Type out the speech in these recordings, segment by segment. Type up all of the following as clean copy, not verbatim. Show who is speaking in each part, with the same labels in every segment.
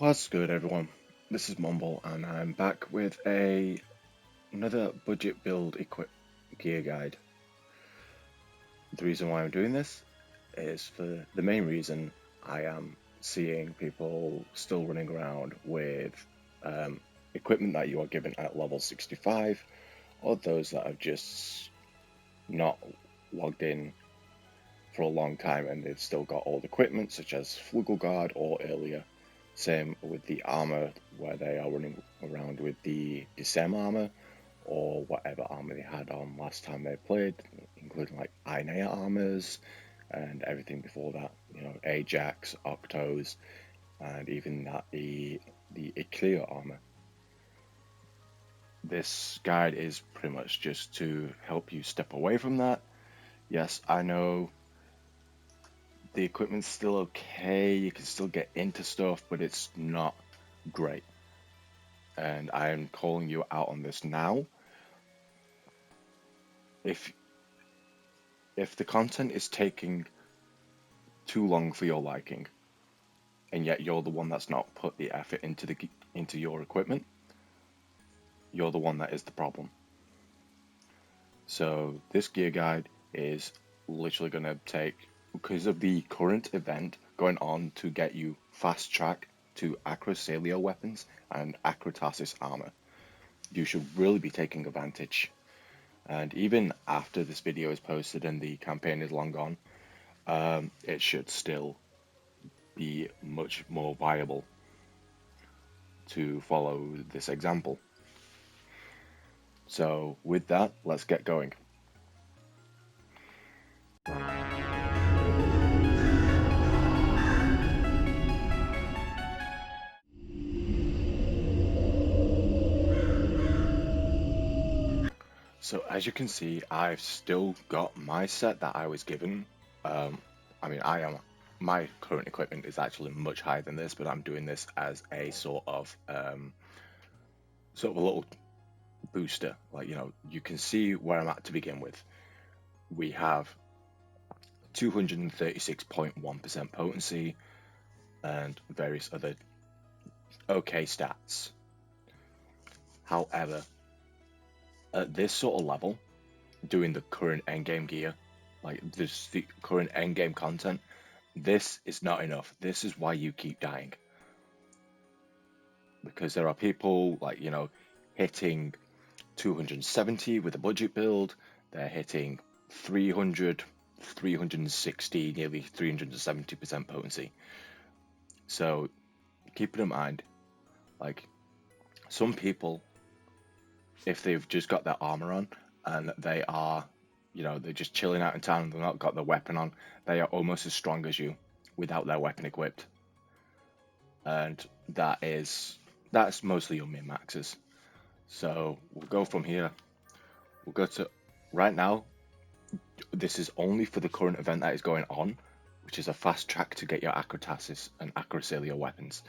Speaker 1: What's good, everyone? This is Mumble, and I'm back with another budget build equip gear guide. The reason why I'm doing this is for the main reason I am seeing people still running around with equipment that you are given at level 65, or those that have just not logged in for a long time and they've still got old equipment such as Flugel Guard or earlier. Same with the armor, where they are running around with the Decem armor or whatever armor they had on last time they played, including like Ainea armors and everything before that, Ajax, Octos, and even the Eclair armor. This guide is pretty much just to help you step away from that. Yes, I know the equipment's still okay, you can still get into stuff, but it's not great. And I am calling you out on this now. If the content is taking too long for your liking, and yet you're the one that's not put the effort into your equipment, you're the one that is the problem. So this gear guide is literally going to take, because of the current event going on, to get you fast track to Acrosalio weapons and Acrotasis armor. You should really be taking advantage. And even after this video is posted and the campaign is long gone, it should still be much more viable to follow this example. So with that, let's get going. So as you can see, I've still got my set that I was given. My current equipment is actually much higher than this, but I'm doing this as a sort of a little booster. You can see where I'm at to begin with. We have 236.1% potency and various other okay stats. However, at this sort of level, doing the current endgame gear, like this, the current endgame content, this is not enough. This is why you keep dying. Because there are people hitting 270 with a budget build, they're hitting 300, 360, nearly 370% potency. So keep it in mind, like some people, if they've just got their armor on and they are, they're just chilling out in town and they've not got their weapon on, they are almost as strong as you without their weapon equipped. And that's mostly your min-maxes. So we'll go from here. We'll go to right now. This is only for the current event that is going on, which is a fast track to get your Acrotasis and Acrosalio weapons.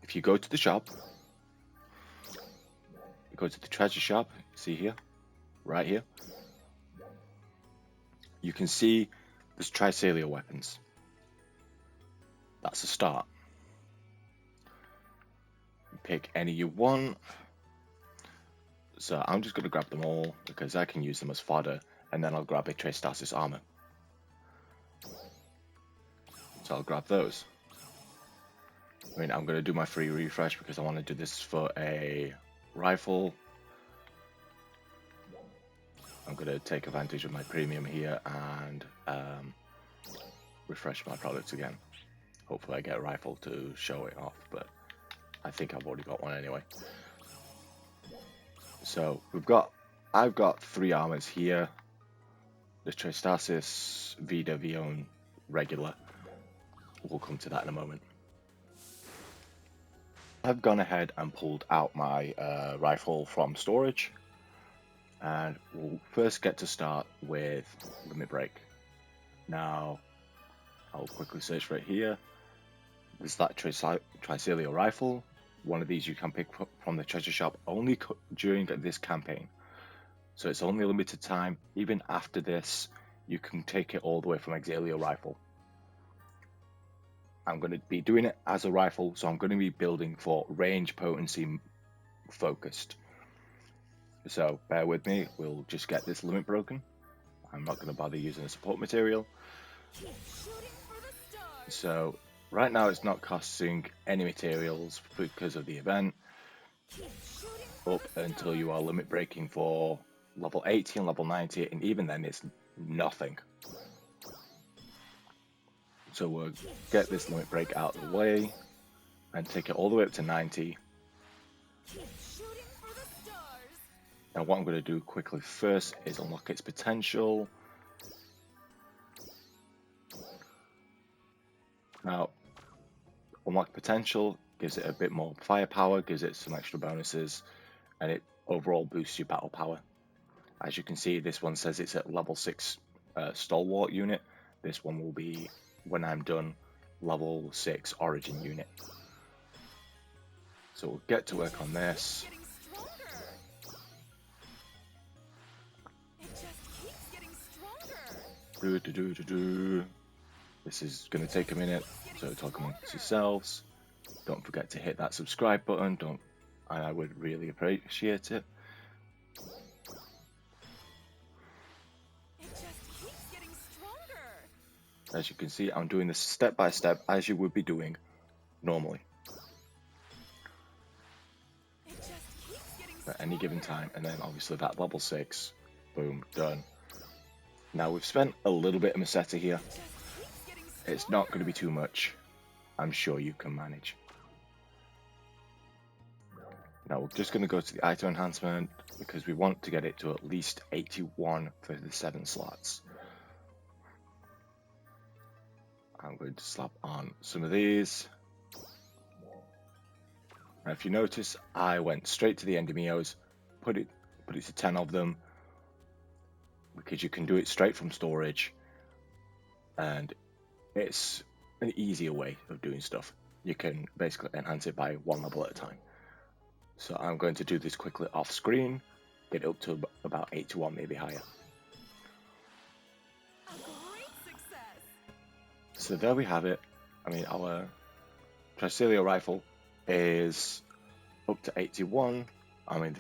Speaker 1: If you go to the shop, you go to the treasure shop, see here, right here, you can see there's Trisalio weapons. That's a start. Pick any you want. So I'm just going to grab them all because I can use them as fodder, and then I'll grab a Tristasis armor. So I'll grab those. I'm going to do my free refresh because I want to do this for a rifle. I'm going to take advantage of my premium here and refresh my products again. Hopefully I get a rifle to show it off, but I think I've already got one anyway. So I've got 3 armors here. The Tristasis, Vida, Vion, regular. We'll come to that in a moment. I've gone ahead and pulled out my rifle from storage, and we'll first get to start with Limit Break. Now, I'll quickly search for it here. There's that Trisalio rifle. One of these you can pick from the treasure shop only during this campaign. So it's only a limited time. Even after this, you can take it all the way from Exalio rifle. I'm going to be doing it as a rifle, so I'm going to be building for range potency focused. So bear with me, we'll just get this limit broken. I'm not going to bother using a support material. So right now it's not costing any materials because of the event, up until you are limit breaking for level 80 and level 90, and even then it's nothing. So we'll get this limit break out of the way and take it all the way up to 90. Now what I'm going to do quickly first is unlock its potential. Now, unlock potential gives it a bit more firepower, gives it some extra bonuses, and it overall boosts your battle power. As you can see, this one says it's at level 6 stalwart unit. This one will be, when I'm done, level 6 origin unit. So we'll get to work on this. This is going to take a minute, so talk amongst yourselves. Don't forget to hit that subscribe button, and I would really appreciate it. As you can see, I'm doing this step by step as you would be doing normally at any given time, and then obviously that level 6, boom, done. Now we've spent a little bit of Meseta here. It's not going to be too much. I'm sure you can manage. Now we're just going to go to the item enhancement because we want to get it to at least 81 for the 7 slots. I'm going to slap on some of these. Now if you notice, I went straight to the Endymios, put it to 10 of them, because you can do it straight from storage, and it's an easier way of doing stuff. You can basically enhance it by 1 level at a time. So I'm going to do this quickly off screen, get it up to about 81, maybe higher. So there we have it. I mean, our Tricelio rifle is up to 81. I mean,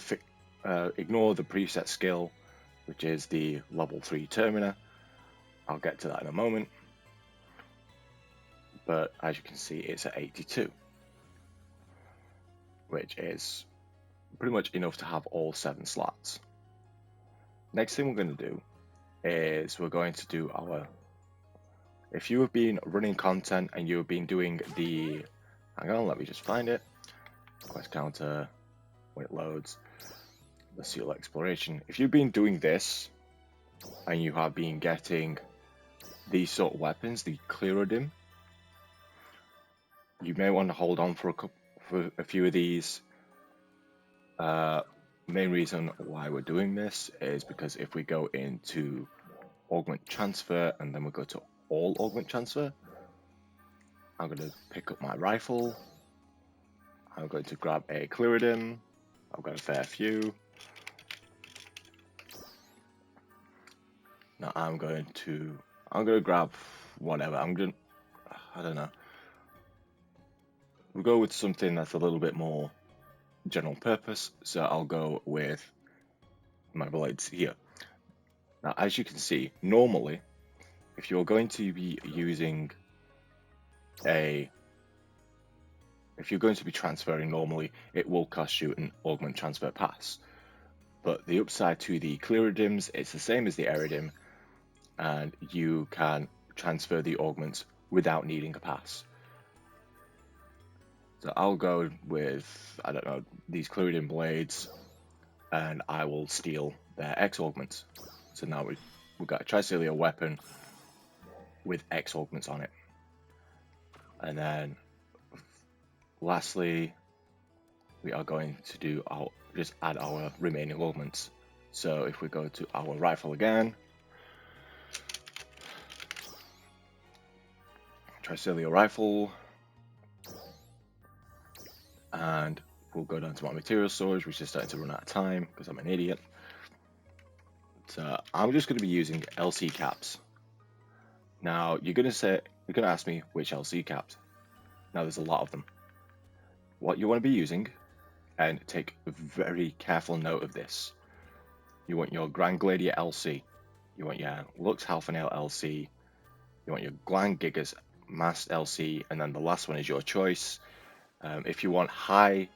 Speaker 1: ignore the preset skill, which is the level 3 Termina. I'll get to that in a moment. But as you can see, it's at 82, which is pretty much enough to have all 7 slots. Next thing we're going to do is we're going to do our... If you have been running content and you have been doing the... Hang on, let me just find it. Quest counter, when it loads. The seal exploration. If you've been doing this and you have been getting these sort of weapons, the Clearodim, you may want to hold on for a few of these. Main reason why we're doing this is because if we go into augment transfer and then we go to all augment transfer, I'm going to pick up my rifle. I'm going to grab a Clearodim. I've got a fair few. Now I'm going to grab whatever. I don't know. We'll go with something that's a little bit more general purpose. So I'll go with my blades here. Now, as you can see, normally, if you're going to be using if you're going to be transferring normally, it will cost you an augment transfer pass. But the upside to the Clearodims, it's the same as the Eridim, and you can transfer the augments without needing a pass. So I'll go with, I don't know, these Clearidim blades, and I will steal their X augments. So now we've got a Tricelio weapon with X augments on it. And then lastly, we are going to just add our remaining augments. So if we go to our rifle again, Tricelio rifle, and we'll go down to my material storage, which is starting to run out of time because I'm an idiot. So I'm just going to be using LC caps. Now you're going to ask me which LC caps. Now there's a lot of them. What you want to be using, and take very careful note of this, you want your Grand Gladiator LC, you want your Lux Half Nail LC, you want your Gland Gigas Masked LC, and then the last one is your choice. If you want high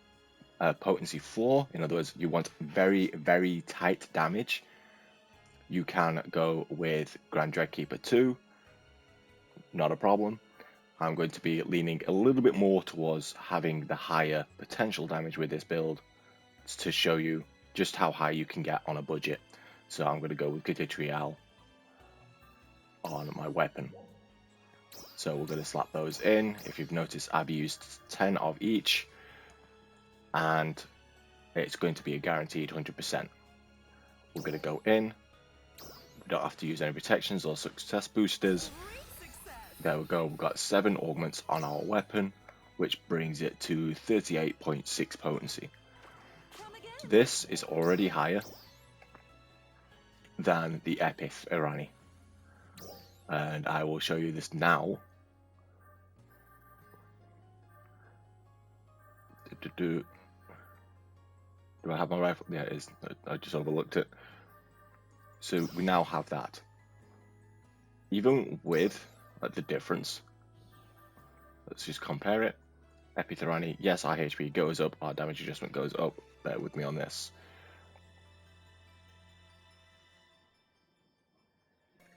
Speaker 1: potency 4, in other words, you want very, very tight damage, you can go with Grand Dreadkeeper 2, not a problem. I'm going to be leaning a little bit more towards having the higher potential damage with this build to show you just how high you can get on a budget. So I'm going to go with Giga on my weapon. So we're going to slap those in. If you've noticed, I've used 10 of each, and it's going to be a guaranteed 100%. We're going to go in. We don't have to use any protections or success boosters. There we go, we've got 7 augments on our weapon, which brings it to 38.6 potency. This is already higher than the Epith Irani, and I will show you this now. Do I have my rifle? Yeah, it is. I just overlooked it. So we now have that. Even with the difference, let's just compare it. Epith Irani, yes, our HP goes up, our damage adjustment goes up. Bear with me on this.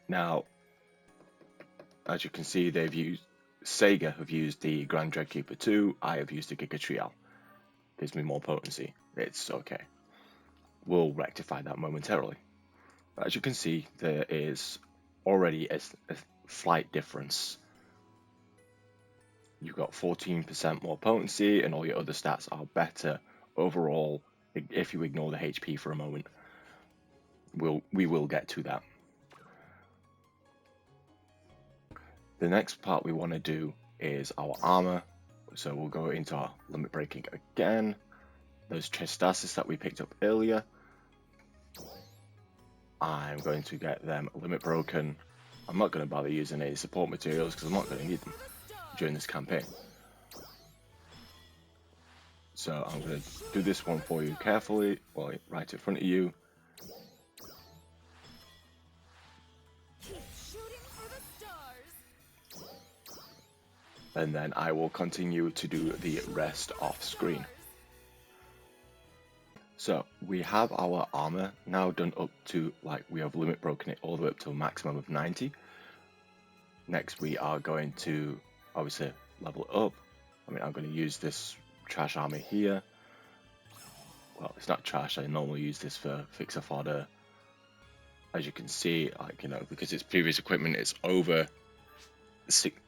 Speaker 1: Now, as you can see, Sega have used the Grand Dreadkeeper 2, I have used the Giga Trial. Gives me more potency. It's okay. We'll rectify that momentarily. But as you can see, there is already a slight difference. You've got 14% more potency, and all your other stats are better overall if you ignore the HP for a moment. We will get to that. The next part we want to do is our armor. So we'll go into our limit breaking again. Those Chastasis that we picked up earlier, I'm going to get them limit broken. I'm not going to bother using any support materials because I'm not going to need them during this campaign. So I'm going to do this one for you carefully, right in front of you. And then I will continue to do the rest off screen. So we have our armor now done up to, we have limit broken it all the way up to a maximum of 90. Next we are going to obviously level it up. I'm going to use this trash armor here. Well, it's not trash, I normally use this for fixer fodder. As you can see, because it's previous equipment, it's over 60,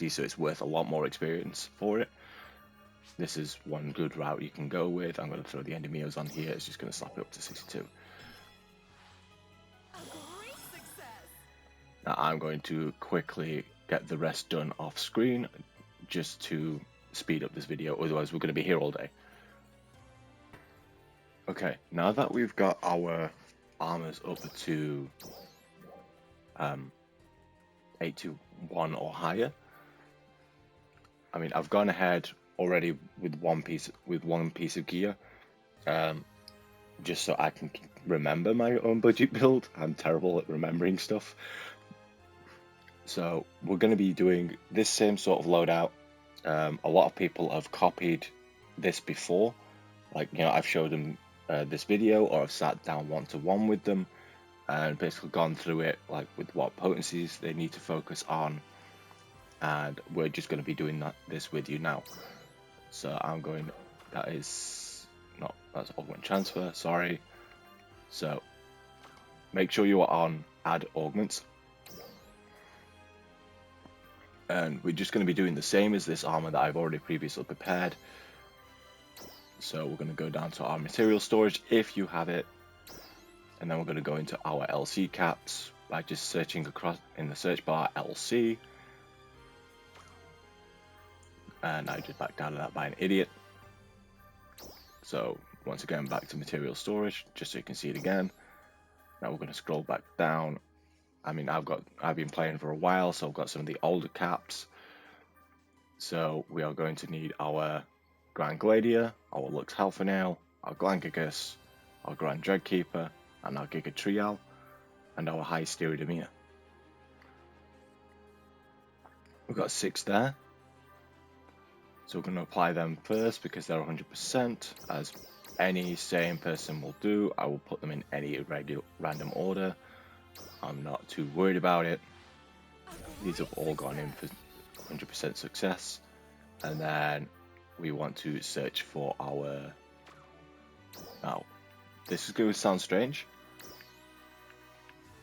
Speaker 1: so it's worth a lot more experience for it. This is one good route you can go with. I'm going to throw the Endymios on here. It's just going to slap it up to 62. Now I'm going to quickly get the rest done off screen just to speed up this video, otherwise we're going to be here all day. Okay, now that we've got our armors up to 821 or higher, I've gone ahead already with one piece of gear, just so I can remember my own budget build. I'm terrible at remembering stuff. So we're going to be doing this same sort of loadout. A lot of people have copied this before. I've showed them this video, or I've sat down one-to-one with them and basically gone through it, with what potencies they need to focus on. And we're just going to be doing this with you now. So that's augment transfer, sorry. So make sure you are on add augments. And we're just going to be doing the same as this armor that I've already previously prepared. So we're going to go down to our material storage if you have it. And then we're going to go into our LC caps by just searching across in the search bar LC. And I just backed out of that by an idiot. So once again, back to material storage, just so you can see it again. Now we're going to scroll back down. I've been playing for a while, so I've got some of the older caps. So we are going to need our Grand Gladiator, our Lux Halfinail, our Glangagus, our Grand Dreadkeeper, and our Giga Trial, and our High Stereodemia. We've got 6 there. So we're going to apply them first because they're 100%, as any sane person will do. I will put them in any random order. I'm not too worried about it. These have all gone in for 100% success. And then we want to search for our... Now, this is going to sound strange.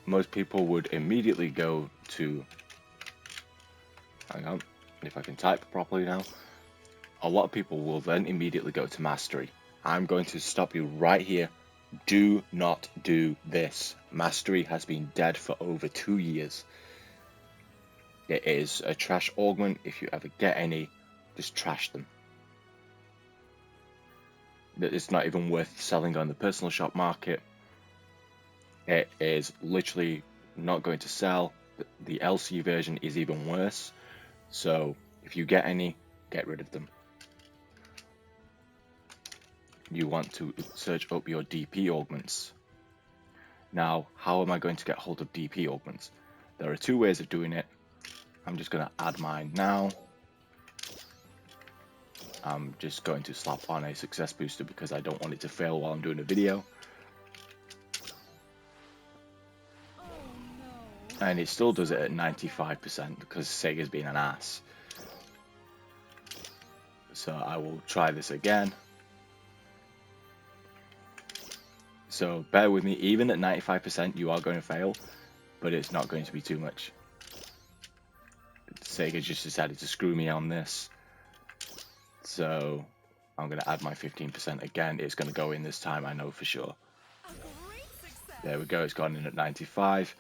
Speaker 1: Most people would immediately go to... Hang on, if I can type properly now. A lot of people will then immediately go to Mastery. I'm going to stop you right here. Do not do this. Mastery has been dead for over 2 years. It is a trash augment. If you ever get any, just trash them. It's not even worth selling on the personal shop market. It is literally not going to sell. The LC version is even worse. So if you get any, get rid of them. You want to search up your DP augments. Now, how am I going to get hold of DP augments? There are 2 ways of doing it. I'm just going to add mine now. I'm just going to slap on a success booster because I don't want it to fail while I'm doing a video. And it still does it at 95% because Sega's being an ass. So I will try this again. So bear with me, even at 95% you are going to fail, but it's not going to be too much. Sega just decided to screw me on this. So I'm going to add my 15% again. It's going to go in this time, I know for sure. There we go, it's gone in at 95.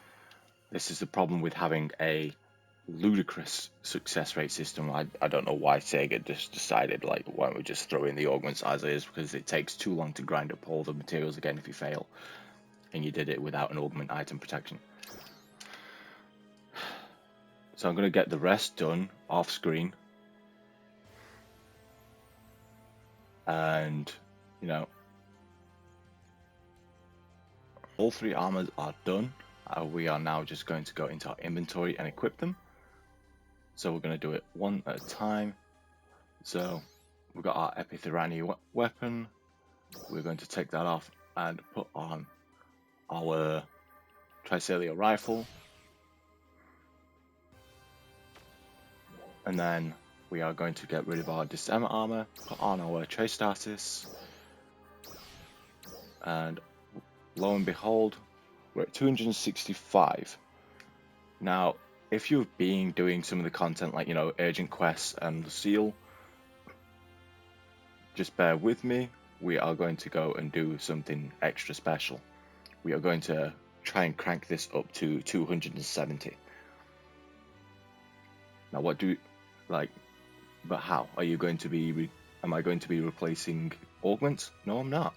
Speaker 1: This is the problem with having a ludicrous success rate system. I don't know why Sega just decided, like, why don't we just throw in the augments as is, because it takes too long to grind up all the materials again if you fail. And you did it without an augment item protection. So I'm going to get the rest done off screen. And, you know, all 3 armors are done. We are now just going to go into our inventory and equip them. So we're going to do it one at a time. So we've got our Epitherani weapon. We're going to take that off and put on our Tricelia rifle. And then we are going to get rid of our December armor, put on our Tristasis. And lo and behold, we're at 265. Now, if you've been doing some of the content like, you know, urgent quests and the seal, just bear with me. We are going to go and do something extra special. We are going to try and crank this up to 270. Now, what do, like, but how? Are you going to be, am I going to be replacing augments? No, I'm not.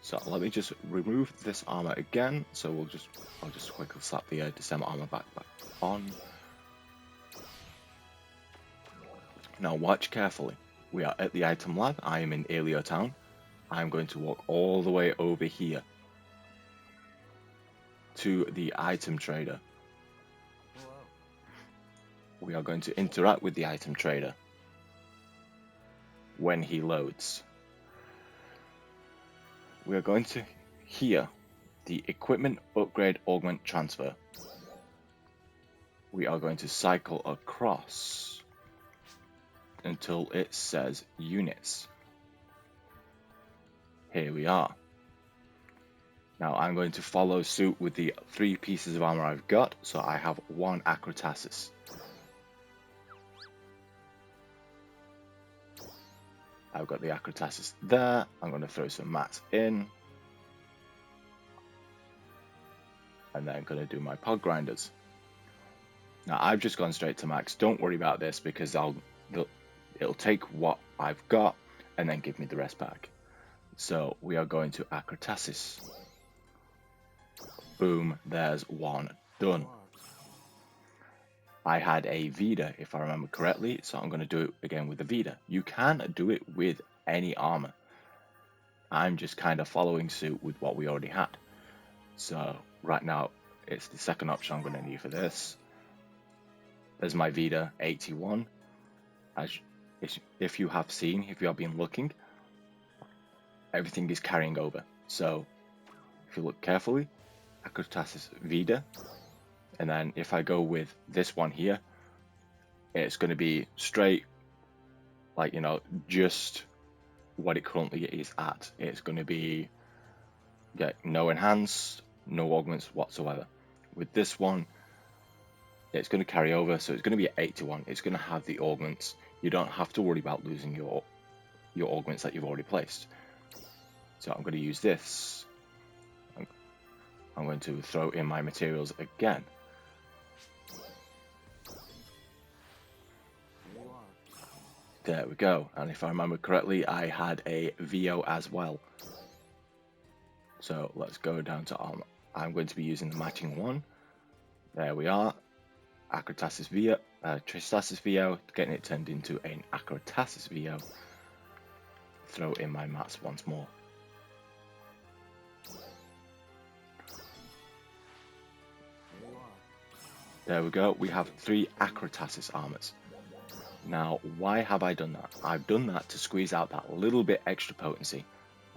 Speaker 1: So let me just remove this armor again. So I'll just quickly slap the December armor back on. Now watch carefully. We are at the item lab. I am in Alio Town. I'm going to walk all the way over here to the item trader. We are going to interact with the item trader when he loads. We are going to hear the equipment upgrade augment transfer. We are going to cycle across until it says units. Here we are. Now I'm going to follow suit with the 3 pieces of armor I've got. So I have 1 Acrotasis. I've got the Acrotasis there. I'm going to throw some mats in. And then I'm going to do my pod grinders. Now I've just gone straight to max. Don't worry about this because it'll take what I've got and then give me the rest back. So we are going to Acrotasis. Boom, there's 1 done. I had a Vita, if I remember correctly, so I'm going to do it again with the Vita. You can do it with any armor. I'm just kind of following suit with what we already had. So right now, it's the second option I'm going to need for this. There's my Vita 81. As if you have seen, if you have been looking, everything is carrying over. So if you look carefully, Akritasis Vita, and then if I go with this one here, it's going to be straight, like, just what it currently is at. It's going to be no enhance, no augments whatsoever. With this one, it's going to carry over, so it's going to be at 81. It's going to have the augments. You don't have to worry about losing your augments that you've already placed. So I'm going to use this. I'm going to throw in my materials again. There we go. And if I remember correctly, I had a VO as well. So let's go down to armor. I'm going to be using the matching one. There we are. Akritasis VO, Tristasis VO, getting it turned into an Akritasis VO. Throw in my mats once more. There we go. We have 3 Akritasis armors. Now, why have I done that? I've done that to squeeze out that little bit extra potency.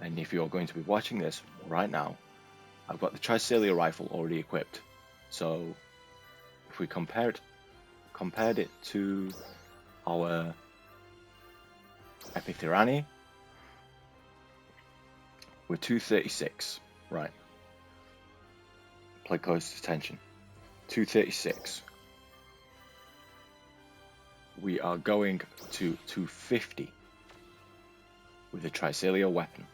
Speaker 1: And if you're going to be watching this right now, I've got the Tricelia rifle already equipped. So if we compared it to our Epithyrani, we're 236, right? Play close attention. 236. We are going to 250 with the Tricelia weapon.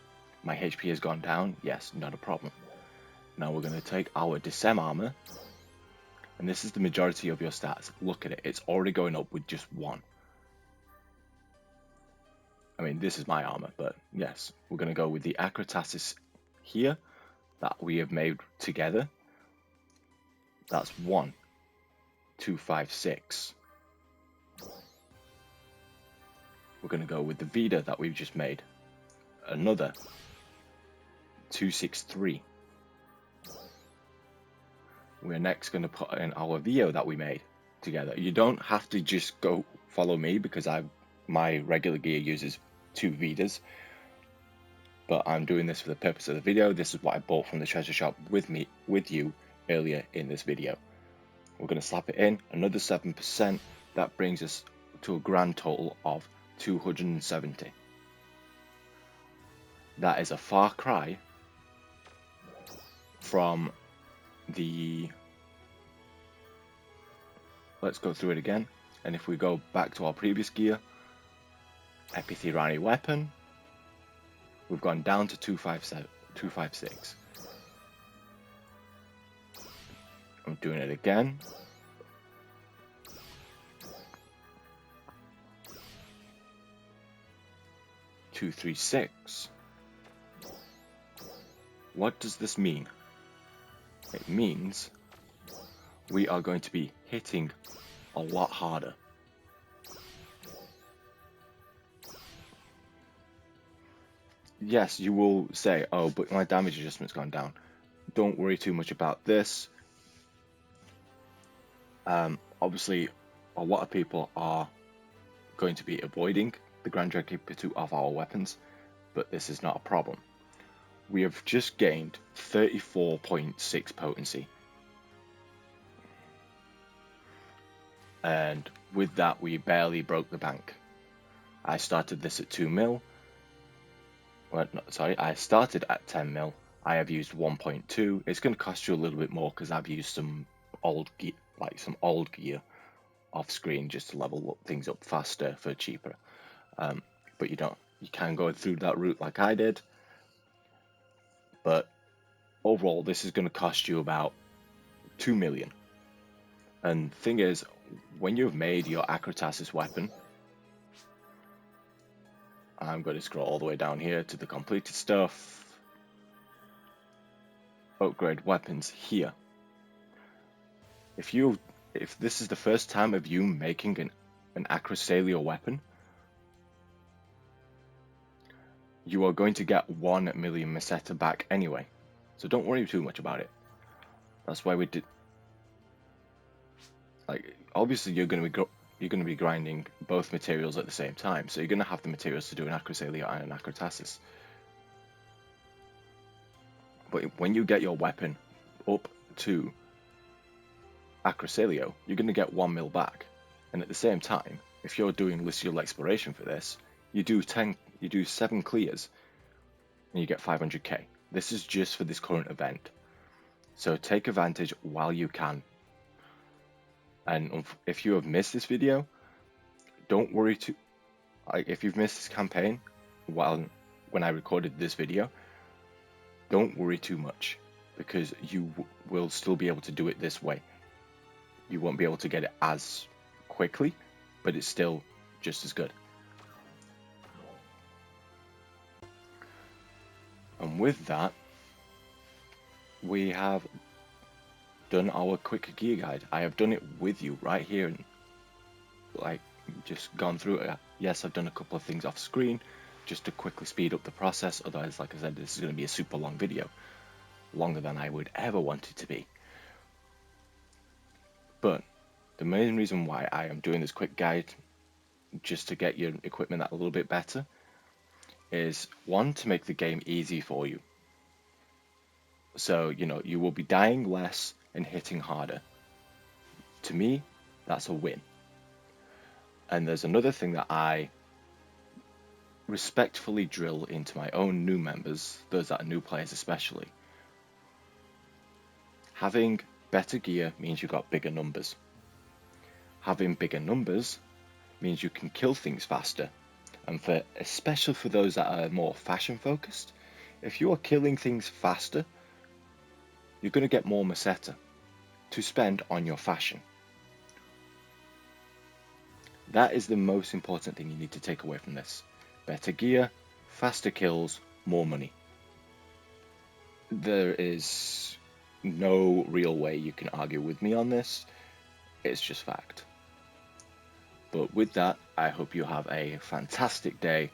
Speaker 1: My HP has gone down, yes, not a problem. Now we're going to take our Desem armor, and this is the majority of your stats. Look at it, it's already going up with just 1. I mean, this is my armor, but yes, we're going to go with the Akritasis here that we have made together. That's 1, 256. We're going to go with the Vita that we've just made. Another 263. We're next going to put in our VO that we made together. You don't have to just go follow me because my regular gear uses 2 Vitas. But I'm doing this for the purpose of the video. This is what I bought from the treasure shop with you earlier in this video. We're going to slap it in, another 7%. That brings us to a grand total of 270. That is a far cry from the... Let's go through it again. And if we go back to our previous gear, Epithyrani weapon, we've gone down to 256. I'm doing it again. $236. What does this mean? It means we are going to be hitting a lot harder. Yes, you will say, oh, but my damage adjustment's gone down. Don't worry too much about this. Obviously, a lot of people are going to be avoiding the Grand Dragon pursuit of our weapons, but this is not a problem. We have just gained 34.6 potency. And with that, we barely broke the bank. I started this at 2 mil. Well, no, sorry, I started at 10 mil. I have used 1.2. It's going to cost you a little bit more because I've used some old gear, off screen just to level things up faster for cheaper. But you can go through that route like I did. But overall, this is going to cost you about 2 million. And the thing is, when you've made your Akritasis weapon, I'm going to scroll all the way down here to the completed stuff. Upgrade weapons here. If you if this is the first time of you making an Acrosalia weapon, you are going to get 1 million Meseta back anyway. So don't worry too much about it. That's why we did. Like, obviously you're going to be grinding both materials at the same time, so you're going to have the materials to do an Acrosalia and an Acrotasis. But when you get your weapon up to Acrosalio, you're going to get 1 mil back. And at the same time, if you're doing Luciole exploration for this, you do 7 clears, and you get 500k. This is just for this current event. So take advantage while you can. And if you have missed this video, don't worry too. If you've missed this campaign when I recorded this video, don't worry too much, because you will still be able to do it this way. You won't be able to get it as quickly, but it's still just as good. And with that, we have done our quick gear guide. I have done it with you right here, and like just gone through it. Yes, I've done a couple of things off screen just to quickly speed up the process. Otherwise, like I said, this is going to be a super long video, longer than I would ever want it to be. But the main reason why I am doing this quick guide, just to get your equipment a little bit better, is one, to make the game easy for you. So, you will be dying less and hitting harder. To me, that's a win. And there's another thing that I respectfully drill into my own new members, those that are new players especially. Having better gear means you've got bigger numbers. Having bigger numbers means you can kill things faster. And especially for those that are more fashion focused, if you are killing things faster, you're going to get more Meseta to spend on your fashion. That is the most important thing you need to take away from this. Better gear, faster kills, more money. There is no real way you can argue with me on this. It's just fact. But with that, I hope you have a fantastic day.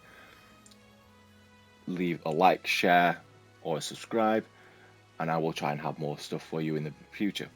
Speaker 1: Leave a like, share, or subscribe, and I will try and have more stuff for you in the future.